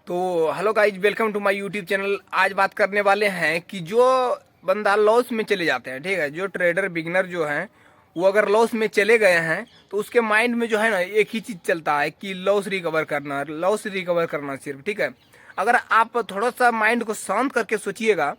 तो hello guys, welcome to my YouTube channel. आज बात करने वाले हैं कि जो बंदा लॉस में चले जाते हैं, ठीक है, जो ट्रेडर बिगनर जो हैं वो अगर लॉस में चले गए हैं तो उसके माइंड में जो है ना एक ही चीज़ चलता है कि लॉस रिकवर करना सिर्फ, ठीक है। अगर आप थोड़ा सा माइंड को शांत करके सोचिएगा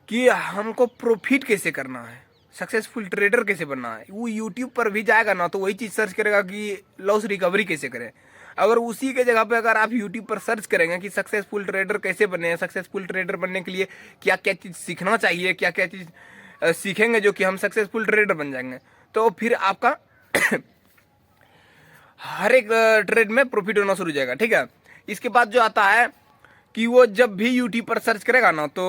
कि हमको प्रॉफिट कैसे करना है, सक्सेसफुल ट्रेडर कैसे बनना है, वो यूट्यूब पर भी जाएगा ना तो वही चीज़ सर्च करेगा कि लॉस रिकवरी कैसे करें। अगर उसी के जगह पे अगर आप यूट्यूब पर सर्च करेंगे कि सक्सेसफुल ट्रेडर कैसे बने हैं, सक्सेसफुल ट्रेडर बनने के लिए क्या क्या चीज़ सीखना चाहिए, क्या क्या चीज़ सीखेंगे जो कि हम सक्सेसफुल ट्रेडर बन जाएंगे, तो फिर आपका हर एक ट्रेड में प्रॉफिट होना शुरू हो जाएगा, ठीक है। इसके बाद जो आता है कि वो जब भी यूट्यूब पर सर्च करेगा ना तो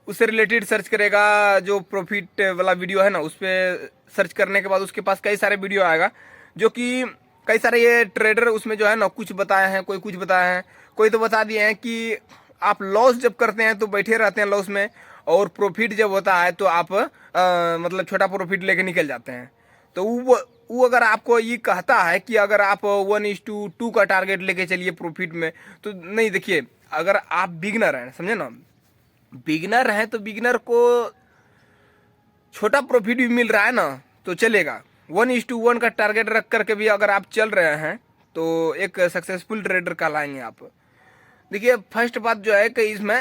उससे रिलेटेड सर्च करेगा, जो प्रॉफिट वाला वीडियो है ना उस पर सर्च करने के बाद उसके पास कई सारे वीडियो आएगा जो कि कई सारे ये ट्रेडर उसमें जो है ना कुछ बताए हैं, कोई कुछ बताए हैं, कोई तो बता दिए हैं कि आप लॉस जब करते हैं तो बैठे रहते हैं लॉस में, और प्रॉफिट जब होता है तो आप मतलब छोटा प्रॉफिट लेके निकल जाते हैं। तो वो अगर आपको ये कहता है कि अगर आप 1:2 का टारगेट लेके चलिए प्रॉफिट में, तो नहीं। देखिए, अगर आप बिगनर हैं, समझे ना, बिगनर हैं तो बिगनर को छोटा प्रॉफिट भी मिल रहा है ना तो चलेगा। 1:1 का टारगेट रख करके भी अगर आप चल रहे हैं तो एक सक्सेसफुल ट्रेडर कहलाएंगे आप। देखिए, फर्स्ट बात जो है कि इसमें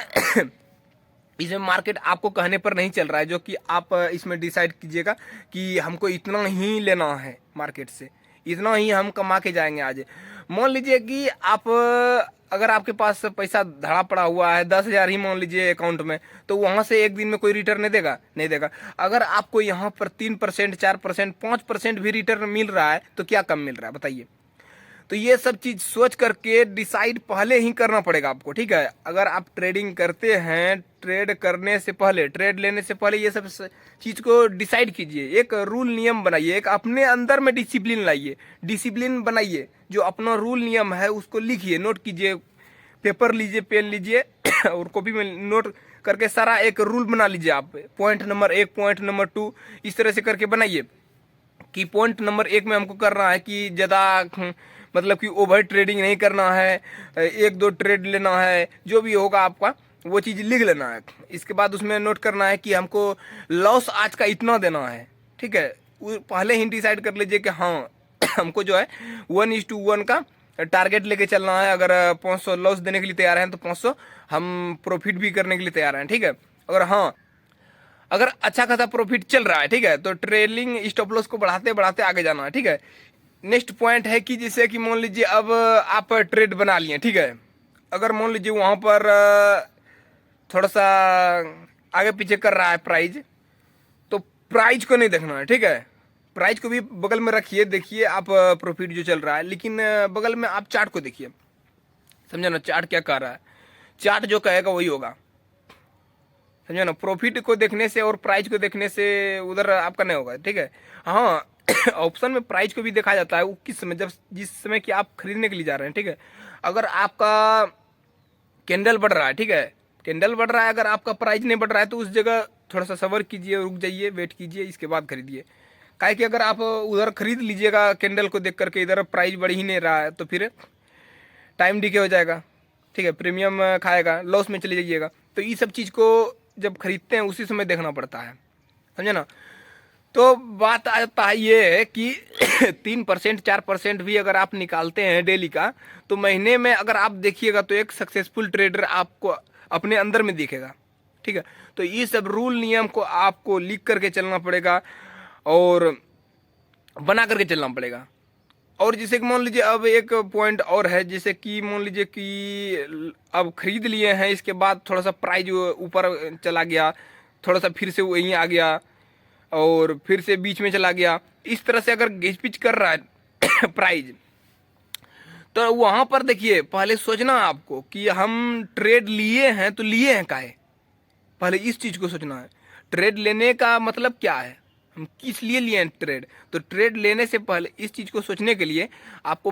इसमें मार्केट आपको कहने पर नहीं चल रहा है, जो कि आप इसमें डिसाइड कीजिएगा कि हमको इतना ही लेना है मार्केट से, इतना ही हम कमा के जाएंगे आज। मान लीजिए कि आप अगर आपके पास पैसा धड़ा पड़ा हुआ है 10,000 ही मान लीजिए अकाउंट में, तो वहाँ से एक दिन में कोई रिटर्न नहीं देगा, नहीं देगा। अगर आपको यहाँ पर 3%, 4%, 5% भी रिटर्न मिल रहा है तो क्या कम मिल रहा है बताइए। तो ये सब चीज सोच करके डिसाइड पहले ही करना पड़ेगा आपको, ठीक है। अगर आप ट्रेडिंग करते हैं, ट्रेड करने से पहले, ट्रेड लेने से पहले ये सब चीज को डिसाइड कीजिए, एक रूल नियम बनाइए, एक अपने अंदर में डिसिप्लिन लाइए, डिसिप्लिन बनाइए। जो अपना रूल नियम है उसको लिखिए, नोट कीजिए, पेपर लीजिए, पेन लीजिए और कॉपी में नोट करके सारा एक रूल बना लीजिए आप। पॉइंट नंबर 1, पॉइंट नंबर 2, इस तरह से करके बनाइए कि पॉइंट नंबर 1 में हमको करना है कि ज़्यादा मतलब कि ओवर ट्रेडिंग नहीं करना है, 1-2 ट्रेड लेना है, जो भी होगा आपका वो चीज़ लिख लेना है। इसके बाद उसमें नोट करना है कि हमको लॉस आज का इतना देना है, ठीक है। पहले ही डिसाइड कर लीजिए कि हाँ हमको जो है 1:1 का टारगेट लेके चलना है। अगर 500 लॉस देने के लिए तैयार हैं तो 500 हम प्रॉफिट भी करने के लिए तैयार हैं, ठीक है। अगर हाँ, अगर अच्छा खासा प्रॉफिट चल रहा है, ठीक है, तो ट्रेलिंग स्टॉप लॉस को बढ़ाते बढ़ाते आगे जाना है, ठीक है। नेक्स्ट पॉइंट है कि जैसे कि मान लीजिए अब आप ट्रेड बना लिए, ठीक है। अगर मान लीजिए वहाँ पर थोड़ा सा आगे पीछे कर रहा है प्राइस, तो प्राइस को नहीं देखना है, ठीक है। प्राइस को भी बगल में रखिए, देखिए आप प्रॉफिट जो चल रहा है, लेकिन बगल में आप चार्ट को देखिए, समझे ना, चार्ट क्या कर रहा है। चार्ट जो कहेगा वही होगा, समझे ना। प्रॉफिट को देखने से और प्राइस को देखने से उधर आपका नहीं होगा, ठीक है। हाँ ऑप्शन में प्राइस को भी देखा जाता है, वो किस समय, जब जिस समय कि आप खरीदने के लिए जा रहे हैं, ठीक है। अगर आपका कैंडल बढ़ रहा है, ठीक है, कैंडल बढ़ रहा है, अगर आपका प्राइस नहीं बढ़ रहा है तो उस जगह थोड़ा सा सब्र कीजिए, रुक जाइए, वेट कीजिए, इसके बाद खरीदिए। काहे कि अगर आप उधर खरीद लीजिएगा कैंडल को देख करके, इधर प्राइस बढ़ ही नहीं रहा है, तो फिर टाइम डिके हो जाएगा, ठीक है, प्रीमियम खाएगा, लॉस में चले जाइएगा। तो ये सब चीज़ को जब खरीदते हैं उसी समय देखना पड़ता है, समझे ना। तो बात आता है ये कि 3%, 4% भी अगर आप निकालते हैं डेली का, तो महीने में अगर आप देखिएगा तो एक सक्सेसफुल ट्रेडर आपको अपने अंदर में दिखेगा, ठीक है। तो ये सब रूल नियम को आपको लिख करके चलना पड़ेगा और बना करके चलना पड़ेगा। और जैसे कि मान लीजिए अब एक पॉइंट और है, जैसे कि मान लीजिए कि अब खरीद लिए हैं, इसके बाद थोड़ा सा प्राइस ऊपर चला गया, थोड़ा सा फिर से वहीं आ गया और फिर से बीच में चला गया, इस तरह से अगर घिच पिच कर रहा है प्राइस, तो वहां पर देखिए पहले सोचना आपको कि हम ट्रेड लिए हैं तो लिए हैं काहे, पहले इस चीज को सोचना है। ट्रेड लेने का मतलब क्या है, हम किस लिए लिए हैं ट्रेड। तो ट्रेड लेने से पहले इस चीज को सोचने के लिए आपको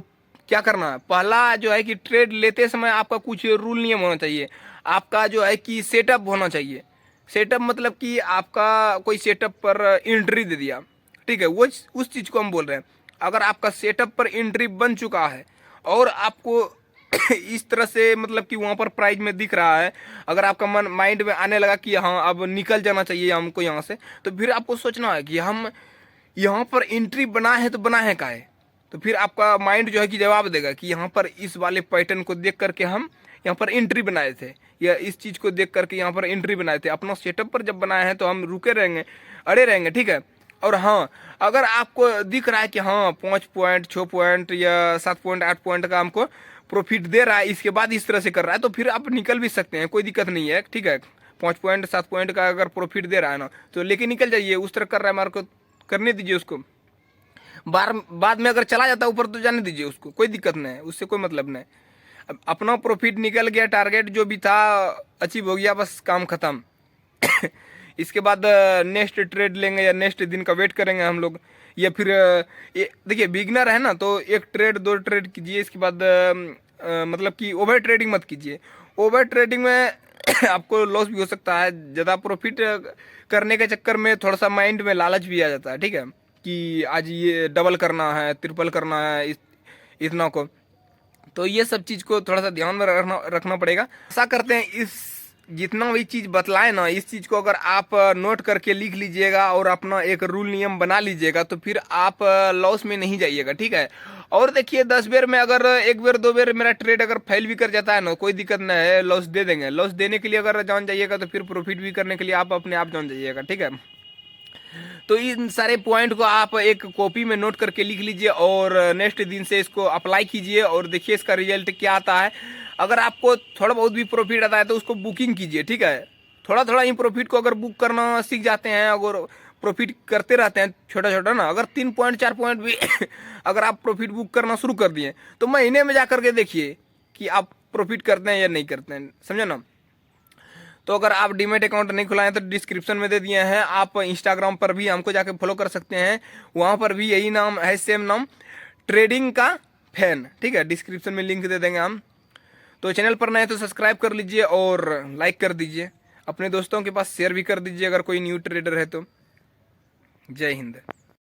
क्या करना है, पहला जो है कि ट्रेड लेते समय आपका कुछ रूल नियम होना चाहिए, आपका जो है कि सेटअप होना चाहिए। सेटअप मतलब कि आपका कोई सेटअप पर एंट्री दे दिया, ठीक है, वो उस चीज को हम बोल रहे हैं। अगर आपका सेटअप पर एंट्री बन चुका है और आपको इस तरह से मतलब कि वहाँ पर प्राइस में दिख रहा है, अगर आपका मन माइंड में आने लगा कि हाँ अब निकल जाना चाहिए हमको यहाँ से, तो फिर आपको सोचना है कि हम यहाँ पर एंट्री बना है तो बना है काहे। तो फिर आपका माइंड जो है कि जवाब देगा कि यहाँ पर इस वाले पैटर्न को देख करके हम यहाँ पर एंट्री बनाए थे, या इस चीज़ को देख करके यहाँ पर एंट्री बनाए थे। अपना सेटअप पर जब बनाए हैं तो हम रुके रहेंगे, अड़े रहेंगे, ठीक है। और हाँ, अगर आपको दिख रहा है कि हाँ 5 पॉइंट 6 पॉइंट या 7 पॉइंट 8 पॉइंट का हमको प्रॉफिट दे रहा है, इसके बाद इस तरह से कर रहा है, तो फिर आप निकल भी सकते हैं, कोई दिक्कत नहीं है, ठीक है। 5 पॉइंट 7 पॉइंट का अगर प्रॉफिट दे रहा है ना, तो लेके निकल जाइए। उस तरह कर रहा है मार्केट को करने दीजिए उसको, बाद में अगर चला जाता है ऊपर तो जाने दीजिए उसको, कोई दिक्कत नहीं है, उससे कोई मतलब नहीं। अब अपना प्रॉफिट निकल गया, टारगेट जो भी था अचीव हो गया, बस काम खत्म। इसके बाद नेक्स्ट ट्रेड लेंगे या नेक्स्ट दिन का वेट करेंगे हम लोग, या फिर देखिए बिगनर है ना, तो 1 ट्रेड 2 ट्रेड कीजिए, इसके बाद मतलब कि ओवर ट्रेडिंग मत कीजिए। ओवर ट्रेडिंग में आपको लॉस भी हो सकता है, ज़्यादा प्रॉफिट करने के चक्कर में थोड़ा सा माइंड में लालच भी आ जाता है, ठीक है, कि आज ये डबल करना है, ट्रिपल करना है इतना को। तो ये सब चीज़ को थोड़ा सा ध्यान में रखना पड़ेगा। ऐसा करते हैं, इस जितना भी चीज़ बतलाए ना, इस चीज़ को अगर आप नोट करके लिख लीजिएगा और अपना एक रूल नियम बना लीजिएगा, तो फिर आप लॉस में नहीं जाइएगा, ठीक है। और देखिए 10 बेर में अगर 1 बेर 2 बेर मेरा ट्रेड अगर फेल भी कर जाता है ना, कोई दिक्कत नहीं है, लॉस दे देंगे। लॉस देने के लिए अगर जान जाइएगा तो फिर प्रॉफिट भी करने के लिए आप अपने आप जान जाइएगा, ठीक है। तो इन सारे पॉइंट को आप एक कॉपी में नोट करके लिख लीजिए और नेक्स्ट दिन से इसको अप्लाई कीजिए और देखिए इसका रिजल्ट क्या आता है। अगर आपको थोड़ा बहुत भी प्रॉफिट आता है तो उसको बुकिंग कीजिए, ठीक है। थोड़ा थोड़ा ही प्रॉफिट को अगर बुक करना सीख जाते हैं, अगर प्रॉफिट करते रहते हैं छोटा छोटा ना, अगर 3 पॉइंट 4 पॉइंट भी अगर आप प्रॉफिट बुक करना शुरू कर दिए, तो महीने में जा करके देखिए कि आप प्रॉफिट करते हैं या नहीं करते हैं, समझे ना। तो अगर आप डीमेट अकाउंट नहीं खुलाएं तो डिस्क्रिप्शन में दे दिए हैं, आप इंस्टाग्राम पर भी हमको जाके फॉलो कर सकते हैं, वहाँ पर भी यही नाम है, सेम नाम, ट्रेडिंग का फैन, ठीक है। डिस्क्रिप्शन में लिंक दे देंगे हम। तो चैनल पर नए तो सब्सक्राइब कर लीजिए और लाइक कर दीजिए, अपने दोस्तों के पास शेयर भी कर दीजिए अगर कोई न्यू ट्रेडर है तो। जय हिंद।